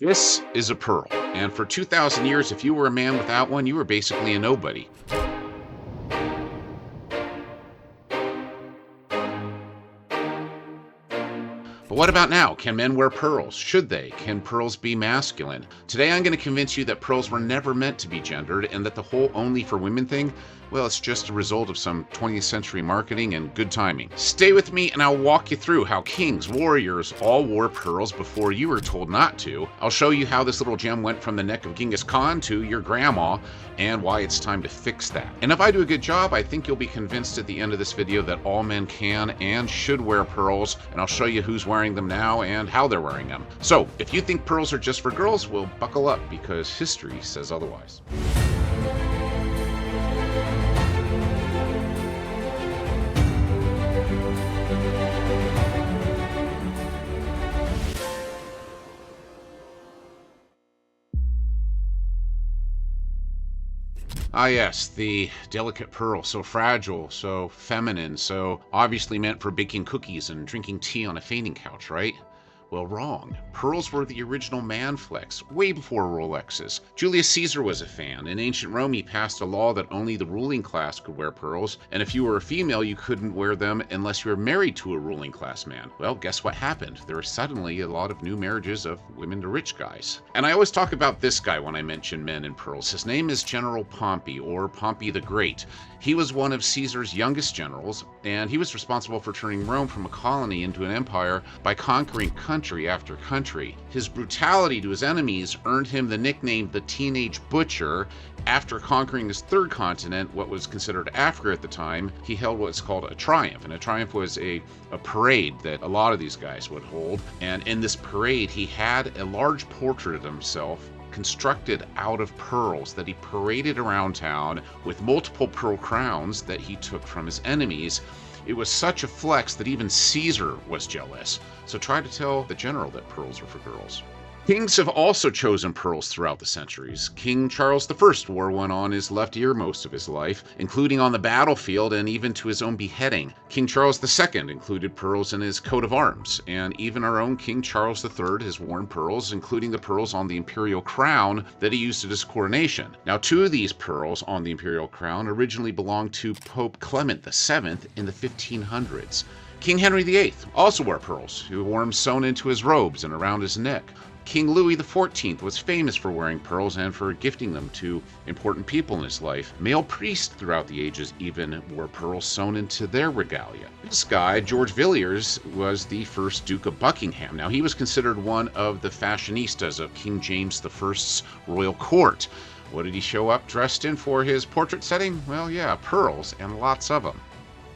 This is a pearl, and for 2,000 years, if you were a man without one, you were basically a nobody. But what about now? Can men wear pearls? Should they? Can pearls be masculine? Today I'm going to convince you that pearls were never meant to be gendered and that the whole only for women thing, well, it's just a result of some 20th century marketing and good timing. Stay with me and I'll walk you through how kings, warriors all wore pearls before you were told not to. I'll show you how this little gem went from the neck of Genghis Khan to your grandma and why it's time to fix that. And if I do a good job, I think you'll be convinced at the end of this video that all men can and should wear pearls, and I'll show you who's wearing them now and how they're wearing them. So if you think pearls are just for girls, well, buckle up because history says otherwise. Ah yes, the delicate pearl, so fragile, so feminine, so obviously meant for baking cookies and drinking tea on a fainting couch, right? Well, wrong. Pearls were the original man flex, way before Rolexes. Julius Caesar was a fan. In ancient Rome, he passed a law that only the ruling class could wear pearls, and if you were a female, you couldn't wear them unless you were married to a ruling class man. Well, guess what happened? There were suddenly a lot of new marriages of women to rich guys. And I always talk about this guy when I mention men in pearls. His name is General Pompey, or Pompey the Great. He was one of Caesar's youngest generals, and he was responsible for turning Rome from a colony into an empire by conquering country after country. His brutality to his enemies earned him the nickname the Teenage Butcher. After conquering his third continent, what was considered Africa at the time, he held what's called a triumph. And a triumph was a parade that a lot of these guys would hold. And in this parade, he had a large portrait of himself constructed out of pearls that he paraded around town with multiple pearl crowns that he took from his enemies. It was such a flex that even Caesar was jealous. So try to tell the general that pearls are for girls. Kings have also chosen pearls throughout the centuries. King Charles I wore one on his left ear most of his life, including on the battlefield and even to his own beheading. King Charles II included pearls in his coat of arms, and even our own King Charles III has worn pearls, including the pearls on the imperial crown that he used at his coronation. Now, two of these pearls on the imperial crown originally belonged to Pope Clement VII in the 1500s. King Henry VIII also wore pearls. He wore them sewn into his robes and around his neck. King Louis XIV was famous for wearing pearls and for gifting them to important people in his life. Male priests throughout the ages even wore pearls sewn into their regalia. This guy, George Villiers, was the first Duke of Buckingham. Now, he was considered one of the fashionistas of King James I's royal court. What did he show up dressed in for his portrait setting? Well, yeah, pearls, and lots of them.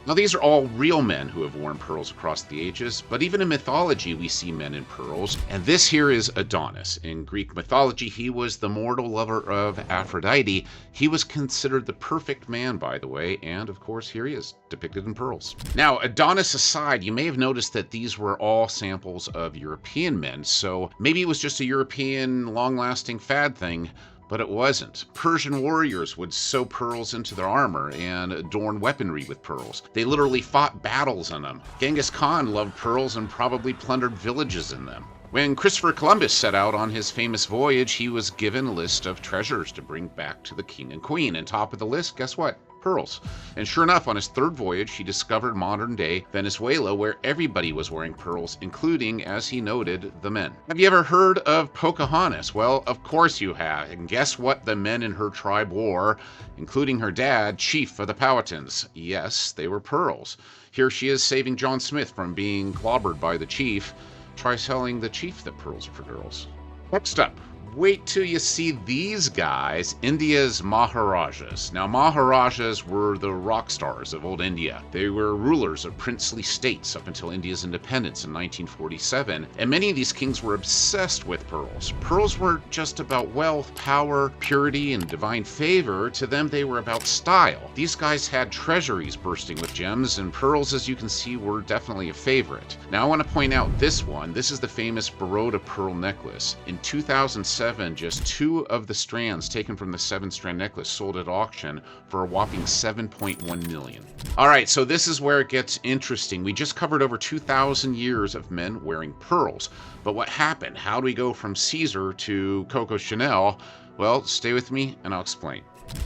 Now, these are all real men who have worn pearls across the ages, but even in mythology we see men in pearls, and this here is Adonis. In Greek mythology, he was the mortal lover of Aphrodite. He was considered the perfect man, by the way, and of course here he is, depicted in pearls. Now, Adonis aside, you may have noticed that these were all samples of European men, so maybe it was just a European long-lasting fad thing. But it wasn't. Persian warriors would sew pearls into their armor and adorn weaponry with pearls. They literally fought battles in them. Genghis Khan loved pearls and probably plundered villages in them. When Christopher Columbus set out on his famous voyage, he was given a list of treasures to bring back to the king and queen. And top of the list, guess what? Pearls. And sure enough, on his third voyage, he discovered modern-day Venezuela, where everybody was wearing pearls, including, as he noted, the men. Have you ever heard of Pocahontas? Well, of course you have. And guess what the men in her tribe wore, including her dad, chief of the Powhatans? Yes, they were pearls. Here she is saving John Smith from being clobbered by the chief. Try telling the chief that pearls are for girls. Next up, wait till you see these guys, India's Maharajas. Now, Maharajas were the rock stars of old India. They were rulers of princely states up until India's independence in 1947, and many of these kings were obsessed with pearls. Pearls weren't just about wealth, power, purity, and divine favor. To them, they were about style. These guys had treasuries bursting with gems, and pearls, as you can see, were definitely a favorite. Now, I want to point out this one. This is the famous Baroda pearl necklace. In 2007, 2007, just 2 of the strands taken from the 7-strand necklace sold at auction for a whopping $7.1 million. All right, so this is where it gets interesting. We just covered over 2,000 years of men wearing pearls. But what happened? How do we go from Caesar to Coco Chanel? Well, stay with me and I'll explain.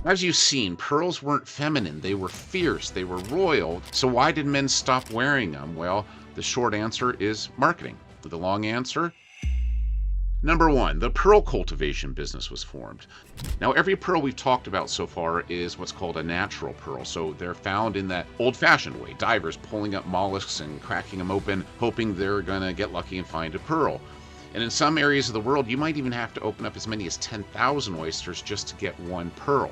As you've seen, pearls weren't feminine, they were fierce, they were royal. So why did men stop wearing them? Well, the short answer is marketing. The long answer? Number 1, the pearl cultivation business was formed. Now, every pearl we've talked about so far is what's called a natural pearl. So they're found in that old-fashioned way, divers pulling up mollusks and cracking them open, hoping they're going to get lucky and find a pearl. And in some areas of the world, you might even have to open up as many as 10,000 oysters just to get one pearl.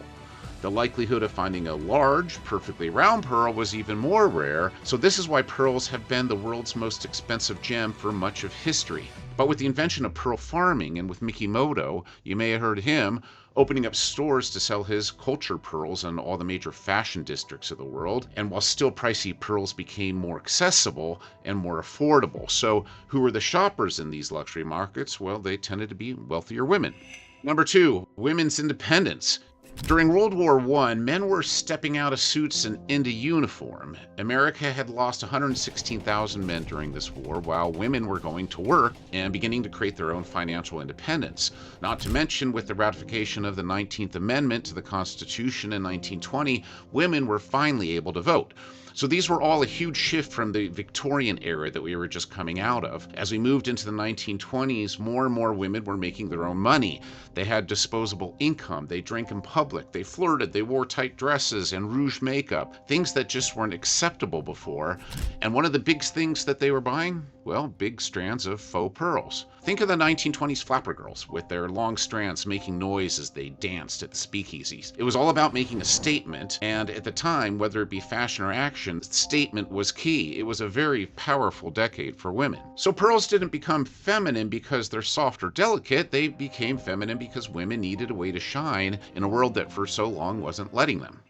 The likelihood of finding a large, perfectly round pearl was even more rare, so this is why pearls have been the world's most expensive gem for much of history. But with the invention of pearl farming and with Mikimoto, you may have heard him, opening up stores to sell his cultured pearls in all the major fashion districts of the world. And while still pricey, pearls became more accessible and more affordable. So who were the shoppers in these luxury markets? Well, they tended to be wealthier women. Number 2, women's independence. During World War I, men were stepping out of suits and into uniform. America had lost 116,000 men during this war, while women were going to work and beginning to create their own financial independence. Not to mention, with the ratification of the 19th Amendment to the Constitution in 1920, women were finally able to vote. So these were all a huge shift from the Victorian era that we were just coming out of. As we moved into the 1920s, more and more women were making their own money. They had disposable income, they drank in public, they flirted, they wore tight dresses and rouge makeup, things that just weren't acceptable before. And one of the big things that they were buying? Well, big strands of faux pearls. Think of the 1920s flapper girls with their long strands making noise as they danced at the speakeasies. It was all about making a statement, and at the time, whether it be fashion or action, statement was key. It was a very powerful decade for women. So pearls didn't become feminine because they're soft or delicate. They became feminine because women needed a way to shine in a world that for so long wasn't letting them.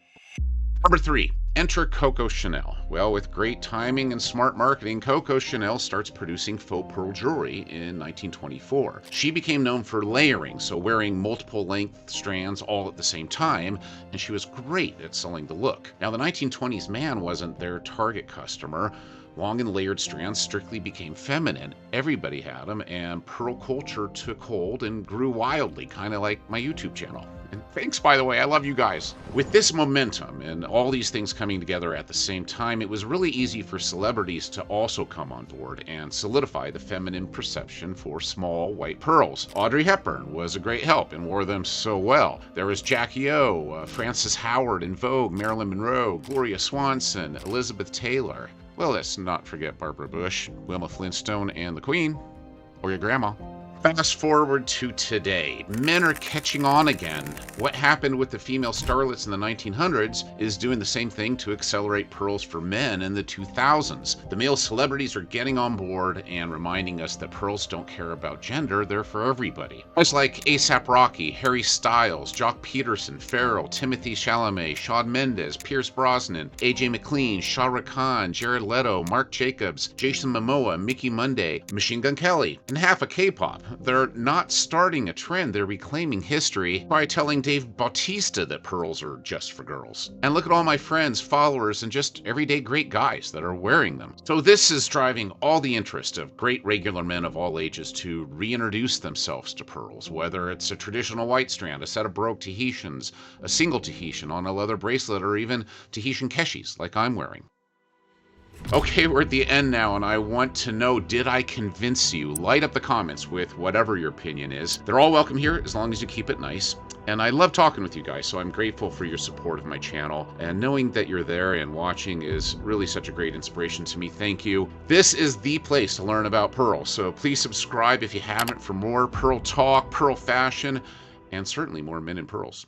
Number 3, enter Coco Chanel. Well, with great timing and smart marketing, Coco Chanel starts producing faux pearl jewelry in 1924. She became known for layering, so wearing multiple length strands all at the same time, and she was great at selling the look. Now, the 1920s man wasn't their target customer. Long and layered strands strictly became feminine. Everybody had them, and pearl culture took hold and grew wildly, kind of like my YouTube channel. And thanks, by the way, I love you guys. With this momentum and all these things coming together at the same time, it was really easy for celebrities to also come on board and solidify the feminine perception for small white pearls. Audrey Hepburn was a great help and wore them so well. There was Jackie O, Frances Howard in Vogue, Marilyn Monroe, Gloria Swanson, Elizabeth Taylor. Well, let's not forget Barbara Bush, Wilma Flintstone, and the Queen, or your grandma. Fast forward to today. Men are catching on again. What happened with the female starlets in the 1900s is doing the same thing to accelerate pearls for men in the 2000s. The male celebrities are getting on board and reminding us that pearls don't care about gender, they're for everybody. Guys like A$AP Rocky, Harry Styles, Jock Peterson, Pharrell, Timothy Chalamet, Shawn Mendes, Pierce Brosnan, AJ McLean, Shah Rukh Khan, Jared Leto, Marc Jacobs, Jason Momoa, Mickey Monday, Machine Gun Kelly, and half of K-pop. They're not starting a trend, they're reclaiming history by telling Dave Bautista that pearls are just for girls. And look at all my friends, followers, and just everyday great guys that are wearing them. So this is driving all the interest of great regular men of all ages to reintroduce themselves to pearls, whether it's a traditional white strand, a set of Baroque Tahitians, a single Tahitian on a leather bracelet, or even Tahitian keshis like I'm wearing. Okay, we're at the end now, and I want to know, did I convince you? Light up the comments with whatever your opinion is. They're all welcome here, as long as you keep it nice. And I love talking with you guys, so I'm grateful for your support of my channel. And knowing that you're there and watching is really such a great inspiration to me. Thank you. This is the place to learn about pearls, so please subscribe if you haven't for more pearl talk, pearl fashion, and certainly more men in pearls.